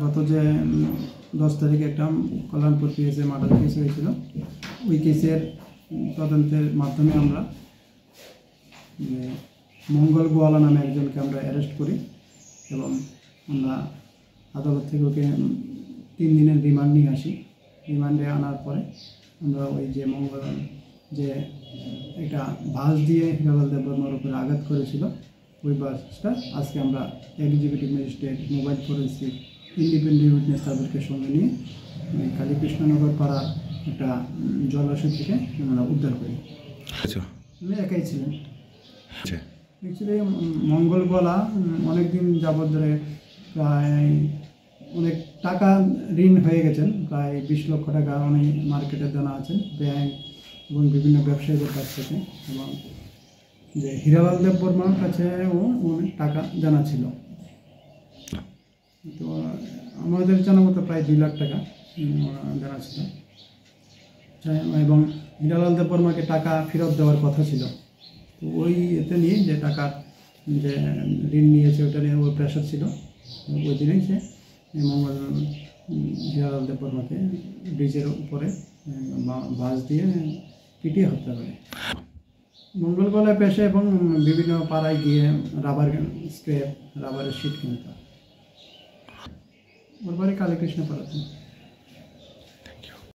গত যে 10 তারিখে একটা কল্যাণপুর পিএসএ মার্ডার কেস হয়েছিল, ওই কেসের তদন্তের মাধ্যমে আমরা মঙ্গল গোয়ালা নামে একজনকে আমরা অ্যারেস্ট করি এবং আমরা আদালত থেকে ওকে 3 দিনের রিমান্ড নিয়ে আসি। রিমান্ডে আনার পরে আমরা ওই যে মঙ্গল যে একটা বাস দিয়ে হিরালাল দেববর্মার উপরে আঘাত করেছিল, ওই বাসটা আজকে আমরা executive magistrate, mobile forensic, independent witness তাদেরকে সঙ্গে নিয়ে কালীকৃষ্ণনগর পাড়ার একটা জলাশয় থেকে আমরা উদ্ধার করি। আমি একাই ছিলেন। অ্যাকচুয়ালি মঙ্গল গোয়ালা অনেকদিন যাবৎ ধরে প্রায় অনেক টাকা ঋণ হয়ে গেছেন, প্রায় 20 লক্ষ টাকা অনেক মার্কেটে দেনা আছেন ব্যাংক এবং বিভিন্ন ব্যবসায়ীদের কাছ থেকে, এবং যে হিরালাল দেববর্মার কাছেও অনেক টাকা জানা ছিল। তো আমাদের জানা মতো প্রায় 2 লাখ টাকা জানা ছিল, এবং হিরালাল দেববর্মাকে টাকা ফেরত দেওয়ার কথা ছিল। তো ওই এতে নিয়ে যে টাকার যে ঋণ নিয়েছে ওটা নিয়ে ওর প্রেশার ছিল। ওই দিনেই সে মঙ্গল হিরালাল দেববর্মাকে ব্রিজের উপরে বাস দিয়ে পিটিয়ে হত্যা করে। মঙ্গল গোয়ালায় পেশা এবং বিভিন্ন পাড়ায় গিয়ে রাবার স্ক্র্যাপ, রাবারের শিট কিনতে। ওর বাড়ি কালীকৃষ্ণ পাড়াতে।